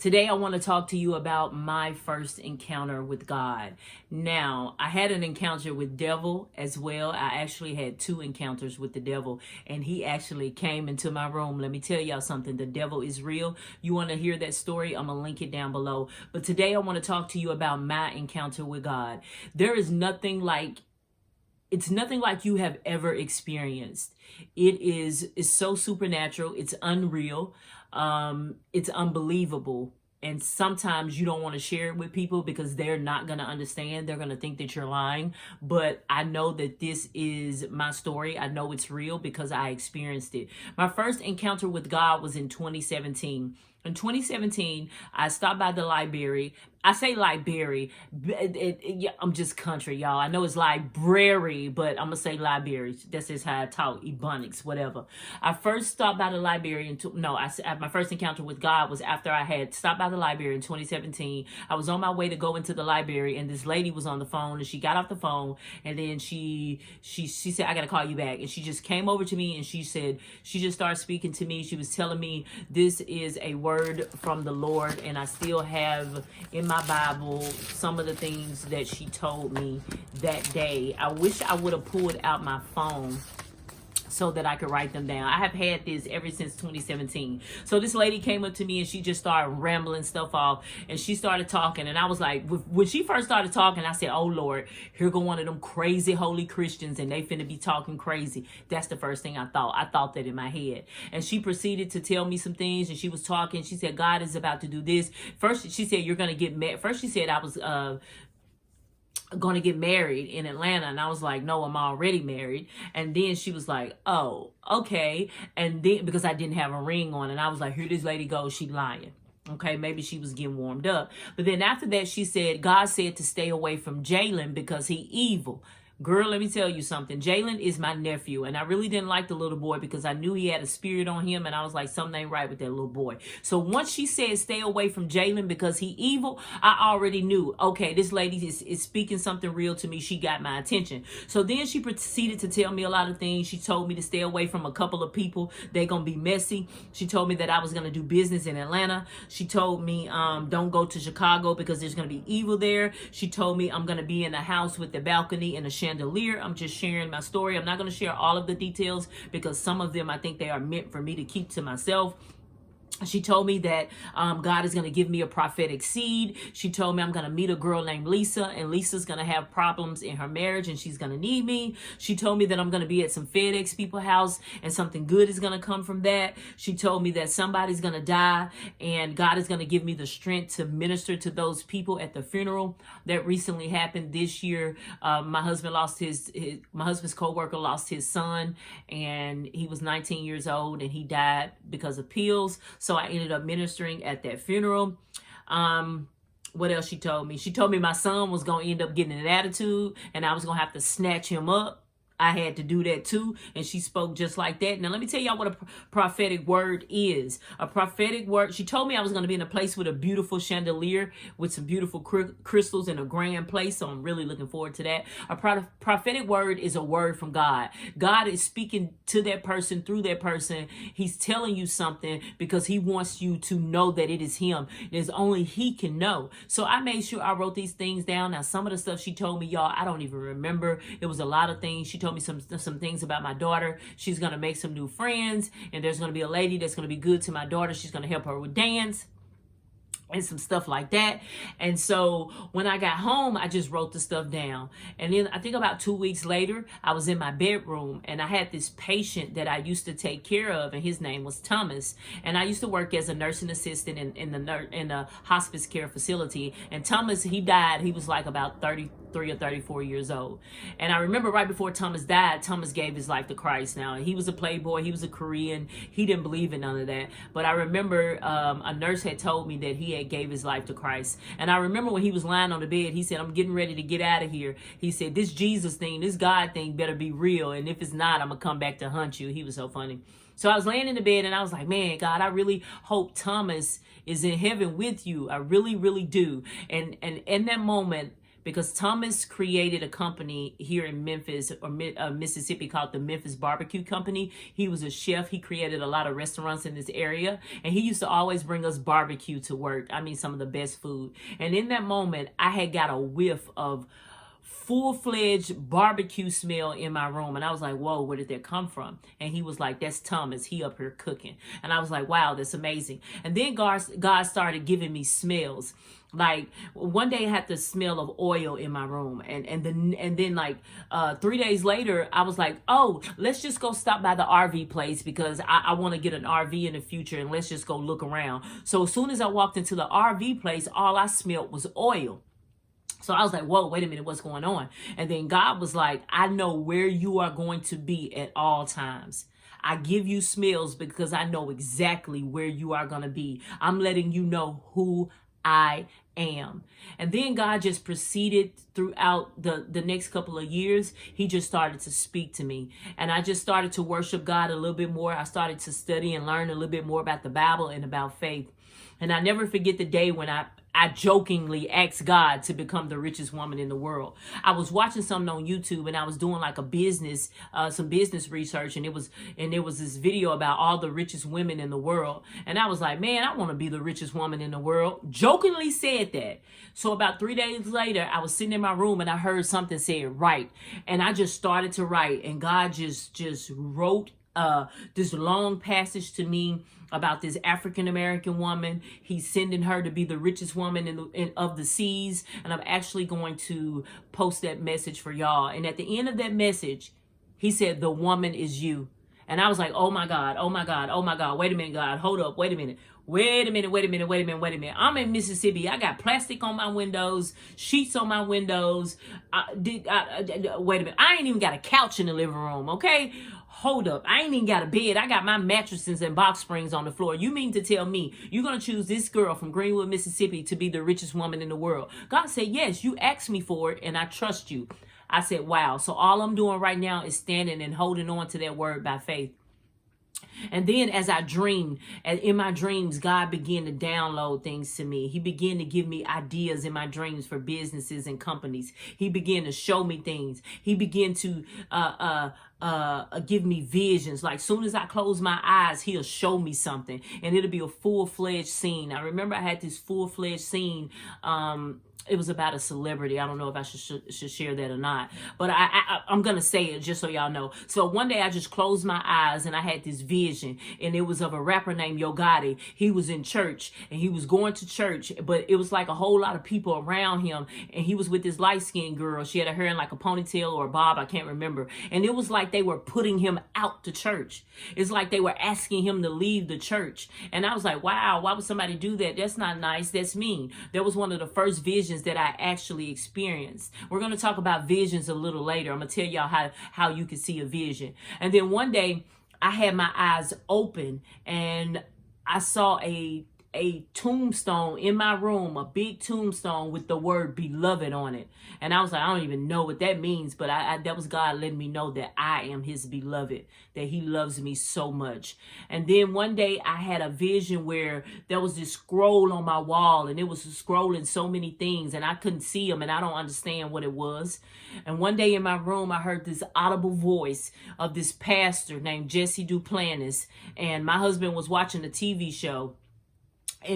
Today, I want to talk to you about my first encounter with God. Now, I had an encounter with devil as well. I actually had two encounters with the devil, and he actually came into my room. Let me tell y'all something. The devil is real. You want to hear that story? I'm going to link it down below. But today, I want to talk to you about my encounter with God. There is nothing like It's nothing like you have ever experienced. It's so supernatural. It's unreal. It's unbelievable. And sometimes you don't want to share it with people because they're not going to understand. They're going to think that you're lying. But I know that this is my story. I know it's real because I experienced it. My first encounter with God was in 2017. In 2017, I stopped by the library. I say library. I'm just country, y'all. I know it's library, but I'm going to say library. That's just how I talk, ebonics, whatever. I first stopped by the library. My first encounter with God was after I had stopped by the library in 2017. I was on my way to go into the library, and this lady was on the phone, and she got off the phone, and then she said, "I got to call you back." And she just came over to me, and she just started speaking to me. She was telling me, "This is a word from the Lord," and I still have in my Bible some of the things that she told me that day. I wish I would have pulled out my phone so that I could write them down. I have had this ever since 2017. So this lady came up to me and she just started rambling stuff off, and she started talking, and I was like, when she first started talking, I said, "Oh Lord, here go one of them crazy holy Christians and they finna be talking crazy." That's the first thing I thought. I thought that in my head. And she proceeded to tell me some things, and she was talking. She said, "God is about to do this." First, she said, "You're gonna get married." First, she said I was going to get married in Atlanta, and I was like, "No, I'm already married." And then she was like, "Oh, okay." And then because I didn't have a ring on, and I was like, "Here this lady goes, she lying." Okay, maybe she was getting warmed up. But then after that, she said, "God said to stay away from Jalen because he evil." Girl, let me tell you something. Jalen is my nephew, and I really didn't like the little boy because I knew he had a spirit on him, and I was like, something ain't right with that little boy. So once she said stay away from Jalen because he evil, I already knew, okay, this lady is speaking something real to me. She got my attention. So then she proceeded to tell me a lot of things. She told me to stay away from a couple of people. They're going to be messy. She told me that I was going to do business in Atlanta. She told me don't go to Chicago because there's going to be evil there. She told me I'm going to be in a house with the balcony and a chandelier. I'm just sharing my story. I'm not going to share all of the details because some of them I think they are meant for me to keep to myself. She told me that God is going to give me a prophetic seed. She told me I'm going to meet a girl named Lisa, and Lisa's going to have problems in her marriage, and she's going to need me. She told me that I'm going to be at some FedEx people house, and something good is going to come from that. She told me that somebody's going to die, and God is going to give me the strength to minister to those people at the funeral that recently happened this year. My husband lost my husband's coworker lost his son, and he was 19 years old, and he died because of pills. So I ended up ministering at that funeral. What else she told me? She told me my son was going to end up getting an attitude, and I was going to have to snatch him up. I had to do that too, and she spoke just like that. Now, let me tell y'all what a prophetic word is. A prophetic word, she told me I was going to be in a place with a beautiful chandelier with some beautiful crystals in a grand place, so I'm really looking forward to that. A prophetic word is a word from God. God is speaking to that person through that person. He's telling you something because he wants you to know that it is him. There's only he can know. So I made sure I wrote these things down. Now, some of the stuff she told me, y'all, I don't even remember. It was a lot of things. She told me some things about my daughter. She's going to make some new friends, and there's going to be a lady that's going to be good to my daughter. She's going to help her with dance and some stuff like that. And so when I got home, I just wrote the stuff down. And then I think about 2 weeks later, I was in my bedroom, and I had this patient that I used to take care of, and his name was Thomas. And I used to work as a nursing assistant in the hospice care facility. And Thomas, he died. He was like about 33 or 34 years old. And I remember right before Thomas died, Thomas gave his life to Christ. Now, he was a playboy. He was a Korean. He didn't believe in none of that. But I remember a nurse had told me that he gave his life to Christ. And I remember when he was lying on the bed, he said, "I'm getting ready to get out of here." He said, "This Jesus thing, this God thing better be real. And if it's not, I'm going to come back to hunt you." He was so funny. So I was laying in the bed, and I was like, man, God, I really hope Thomas is in heaven with you. I really, really do. And in that moment, because Thomas created a company here in Memphis or Mississippi called the Memphis Barbecue Company. He was a chef. He created a lot of restaurants in this area, and he used to always bring us barbecue to work. I mean, some of the best food. And in that moment, I had got a whiff of full-fledged barbecue smell in my room, and I was like, whoa, where did that come from? And he was like, that's Thomas, he up here cooking. And I was like, wow, that's amazing. And then God started giving me smells. Like one day I had the smell of oil in my room, and then like 3 days later I was like, oh, let's just go stop by the RV place, because I want to get an RV in the future, and let's just go look around. So as soon as I walked into the RV place, all I smelled was oil. So I was like, whoa, wait a minute, what's going on? And then God was like, I know where you are going to be at all times. I give you smells because I know exactly where you are going to be. I'm letting you know who I am. And then God just proceeded throughout the next couple of years. He just started to speak to me, and I just started to worship God a little bit more. I started to study and learn a little bit more about the Bible and about faith. And I never forget the day when I jokingly asked God to become the richest woman in the world. I was watching something on YouTube, and I was doing like some business research, and it was this video about all the richest women in the world. And I was like, man, I want to be the richest woman in the world. Jokingly said that. So about 3 days later, I was sitting in my room, and I heard something say write. And I just started to write, and God just wrote this long passage to me about this African-American woman. He's sending her to be the richest woman of the seas. And I'm actually going to post that message for y'all. And at the end of that message, he said, the woman is you. And I was like, oh my God, oh my God, oh my God. Wait a minute, God, hold up. Wait a minute. Wait a minute. I'm in Mississippi. I got plastic on my windows, sheets on my windows. Wait a minute. I ain't even got a couch in the living room, okay? Hold up. I ain't even got a bed. I got my mattresses and box springs on the floor. You mean to tell me you're going to choose this girl from Greenwood, Mississippi to be the richest woman in the world? God said, yes, you asked me for it, and I trust you. I said, wow. So all I'm doing right now is standing and holding on to that word by faith. And then as I dreamed, and in my dreams, God began to download things to me. He began to give me ideas in my dreams for businesses and companies. He began to show me things. He began to give me visions. Like soon as I close my eyes, he'll show me something, and it'll be a full-fledged scene. I remember I had this full-fledged scene. It was about a celebrity. I don't know if I should share that or not, but I'm going to say it just so y'all know. So one day I just closed my eyes, and I had this vision, and it was of a rapper named Yo Gotti. He was in church, and he was going to church, but it was like a whole lot of people around him, and he was with this light-skinned girl. She had her hair in like a ponytail or a bob, I can't remember. And it was like they were putting him out to church. It's like they were asking him to leave the church. And I was like, wow, why would somebody do that? That's not nice. That's mean. That was one of the first visions that I actually experienced. We're going to talk about visions a little later. I'm going to tell y'all how you can see a vision. And then one day I had my eyes open, and I saw a tombstone in my room, a big tombstone with the word beloved on it. And I was like, I don't even know what that means, but that was God letting me know that I am his beloved, that he loves me so much. And then one day I had a vision where there was this scroll on my wall, and it was scrolling so many things, and I couldn't see them, and I don't understand what it was. And one day in my room, I heard this audible voice of this pastor named Jesse Duplantis, and my husband was watching a TV show.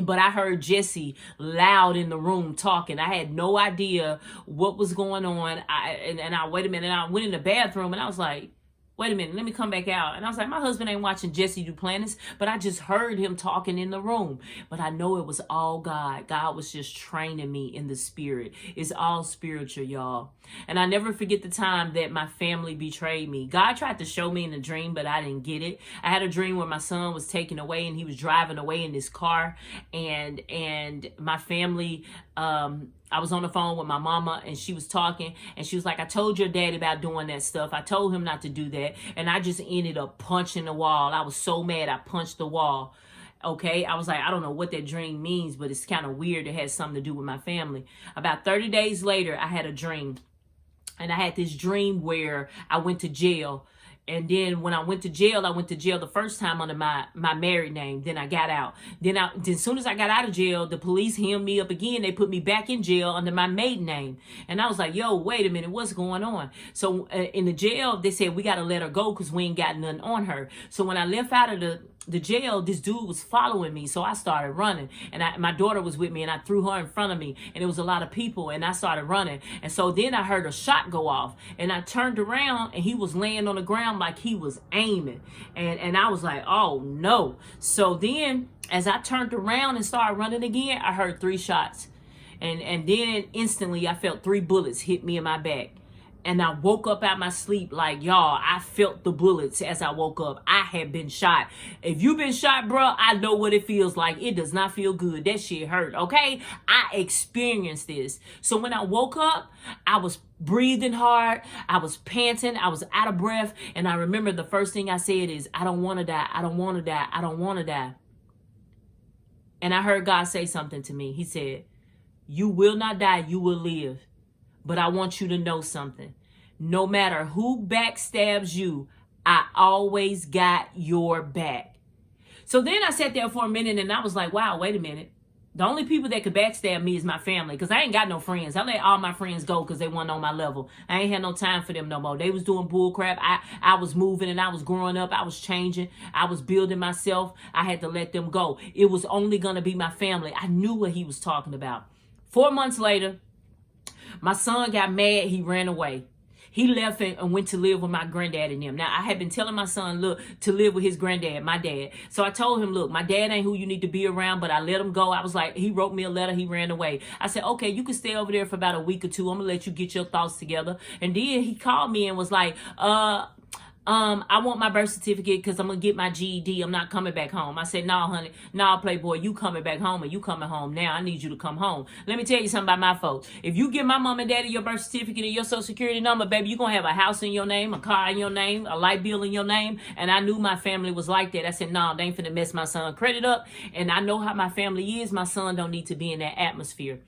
But I heard Jesse loud in the room talking. I had no idea what was going on. I wait a minute. And I went in the bathroom, and I was like, wait a minute, let me come back out. And I was like, my husband ain't watching Jesse Duplantis, but I just heard him talking in the room. But I know it was all God. God was just training me in the spirit. It's all spiritual, y'all. And I never forget the time that my family betrayed me. God tried to show me in a dream, but I didn't get it. I had a dream where my son was taken away, and he was driving away in this car, and my family, I was on the phone with my mama, and she was talking, and she was like, I told your daddy about doing that stuff. I told him not to do that. And I just ended up punching the wall. I was so mad, I punched the wall. Okay, I was like, I don't know what that dream means, but it's kind of weird. It has something to do with my family. About 30 days later, I had a dream. And I had this dream where I went to jail. And then when I went to jail the first time under my married name. Then I got out. Then as soon as I got out of jail, the police hemmed me up again. They put me back in jail under my maiden name. And I was like, yo, wait a minute, what's going on? So in the jail, they said, we got to let her go because we ain't got nothing on her. So when I left out of the jail, this dude was following me. So I started running, and my daughter was with me, and I threw her in front of me, and it was a lot of people, and I started running. And so then I heard a shot go off, and I turned around, and he was laying on the ground like he was aiming. And I was like, oh no. So then as I turned around and started running again, I heard 3 shots. And then instantly I felt 3 bullets hit me in my back. And I woke up out my sleep like, y'all, I felt the bullets as I woke up. I had been shot. If you've been shot, bro, I know what it feels like. It does not feel good. That shit hurt, okay? I experienced this. So when I woke up, I was breathing hard. I was panting. I was out of breath. And I remember the first thing I said is, I don't want to die. I don't want to die. I don't want to die. And I heard God say something to me. He said, you will not die. You will live. But I want you to know something. No matter who backstabs you, I always got your back. So then I sat there for a minute and I was like, wow, wait a minute. The only people that could backstab me is my family, because I ain't got no friends. I let all my friends go because they weren't on my level. I ain't had no time for them no more. They was doing bull crap. I was moving and I was growing up. I was changing. I was building myself. I had to let them go. It was only going to be my family. I knew what he was talking about. 4 months later, my son got mad. He ran away. He left and went to live with my granddad and them. Now, I had been telling my son, look, to live with his granddad, my dad. So I told him, look, my dad ain't who you need to be around, but I let him go. I was like, he wrote me a letter. He ran away. I said, okay, you can stay over there for about a week or 2. I'm going to let you get your thoughts together. And then he called me and was like, I want my birth certificate because I'm going to get my GED. I'm not coming back home. I said, no, honey. No, Playboy, you coming back home and you coming home now. I need you to come home. Let me tell you something about my folks. If you give my mom and daddy your birth certificate and your social security number, baby, you're going to have a house in your name, a car in your name, a light bill in your name. And I knew my family was like that. I said, no, they ain't finna mess my son credit up. And I know how my family is. My son don't need to be in that atmosphere.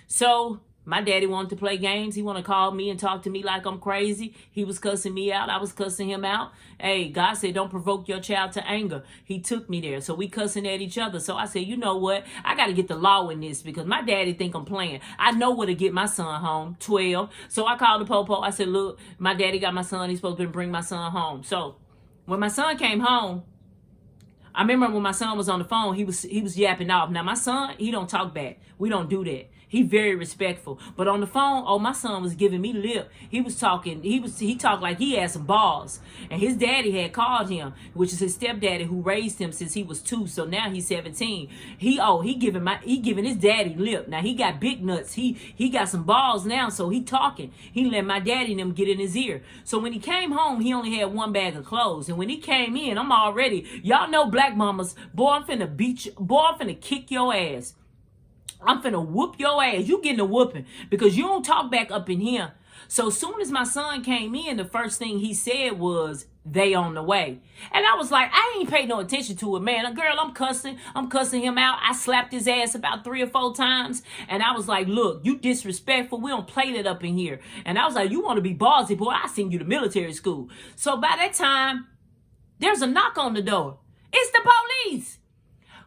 So my daddy wanted to play games. He wanted to call me and talk to me like I'm crazy. He was cussing me out. I was cussing him out. Hey, God said, don't provoke your child to anger. He took me there. So we cussing at each other. So I said, you know what? I got to get the law in this because my daddy think I'm playing. I know where to get my son home, 12. So I called the popo. I said, look, my daddy got my son. He's supposed to bring my son home. So when my son came home, I remember when my son was on the phone, he was yapping off. Now, my son, he don't talk back. We don't do that. He very respectful. But on the phone, oh, my son was giving me lip. He was talking. He talked like he had some balls. And his daddy had called him, which is his stepdaddy who raised him since he was 2. So now he's 17. He giving his daddy lip. Now he got big nuts. He got some balls now. So he talking. He let my daddy and them get in his ear. So when he came home, he only had 1 bag of clothes. And when he came in, I'm already, y'all know black mamas, boy, I'm finna beat you. Boy, I'm finna kick your ass. I'm finna whoop your ass. You getting a whooping because you don't talk back up in here. So soon as my son came in, the first thing he said was, they on the way. And I was like, I ain't paid no attention to it, man. Girl, I'm cussing him out. I slapped his ass about 3 or 4 times. And I was like, look, you disrespectful. We don't play that up in here. And I was like, you want to be ballsy, boy? I send you to military school. So by that time, there's a knock on the door. It's the police.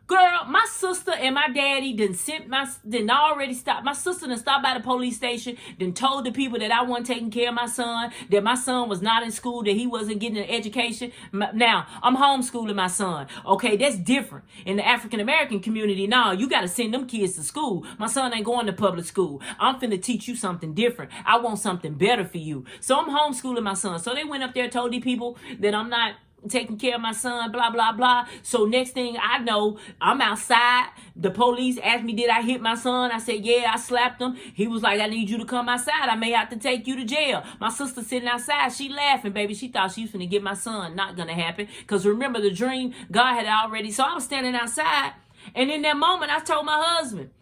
Girl, my sister and my daddy didn't already stop. My sister done stopped by the police station, then told the people that I wasn't taking care of my son, that my son was not in school, that he wasn't getting an education. Now, I'm homeschooling my son. Okay, that's different. In the African-American community, now you got to send them kids to school. My son ain't going to public school. I'm finna teach you something different. I want something better for you. So I'm homeschooling my son. So they went up there, told the people that I'm not taking care of my son, blah, blah, blah. So next thing I know, I'm outside. The police asked me, did I hit my son? I said, yeah, I slapped him. He was like, I need you to come outside. I may have to take you to jail. My sister sitting outside, she laughing, baby. She thought she was finna get my son. Not gonna happen. Because remember the dream, God had already. So I was standing outside. And in that moment, I told my husband,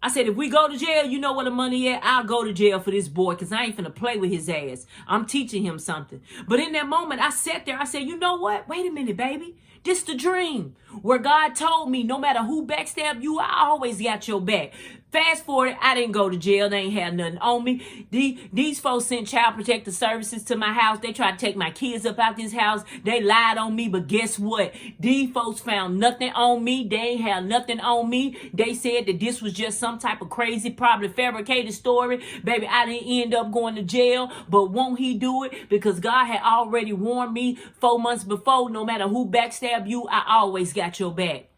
I said, if we go to jail, you know where the money at? I'll go to jail for this boy because I ain't finna play with his ass. I'm teaching him something. But in that moment, I sat there. I said, you know what? Wait a minute, baby. This the dream where God told me no matter who backstabbed you, I always got your back. Fast forward, I didn't go to jail. They ain't had nothing on me. These folks sent child protective services to my house. They tried to take my kids up out this house. They lied on me, but guess what? These folks found nothing on me. They ain't had nothing on me. They said that this was just some type of crazy, probably fabricated story. Baby, I didn't end up going to jail, but won't he do it? Because God had already warned me 4 months before, no matter who backstab you, I always got your back.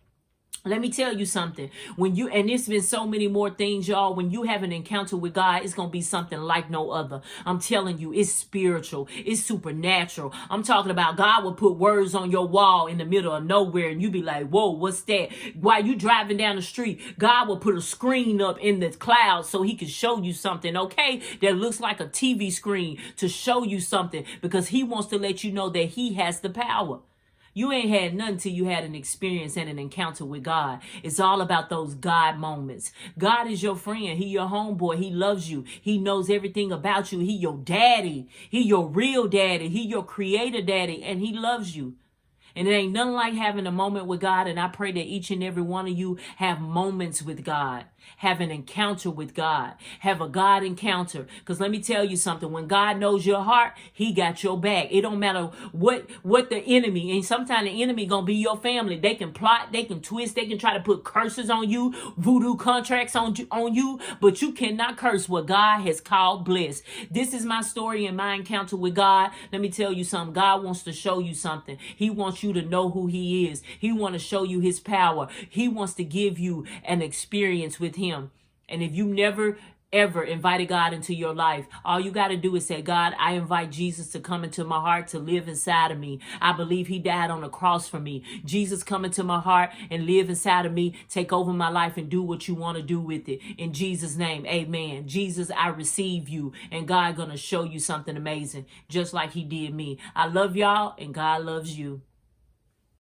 Let me tell you something. And it's been so many more things, y'all. When you have an encounter with God, it's going to be something like no other. I'm telling you, it's spiritual. It's supernatural. I'm talking about God will put words on your wall in the middle of nowhere. And you be like, whoa, what's that? While you driving down the street, God will put a screen up in the clouds so he can show you something, okay? That looks like a TV screen to show you something because he wants to let you know that he has the power. You ain't had nothing till you had an experience and an encounter with God. It's all about those God moments. God is your friend. He your homeboy. He loves you. He knows everything about you. He your daddy. He your real daddy. He your creator daddy. And he loves you. And it ain't nothing like having a moment with God. And I pray that each and every one of you have moments with God. Have an encounter with God. Have a God encounter. Because let me tell you something. When God knows your heart, he got your back. It don't matter what the enemy, and sometimes the enemy gonna be your family. They can plot, they can twist, they can try to put curses on you, voodoo contracts on you, but you cannot curse what God has called blessed. This is my story and my encounter with God. Let me tell you something. God wants to show you something. He wants you to know who he is. He wants to show you his power. He wants to give you an experience with him. And if you never ever invited God into your life, all you got to do is say, God, I invite Jesus to come into my heart, to live inside of me. I believe he died on the cross for me. Jesus, come into my heart and live inside of me. Take over my life and do what you want to do with it. In Jesus' name, amen. Jesus, I receive you, and God gonna show you something amazing, just like he did me. I love y'all, and God loves you.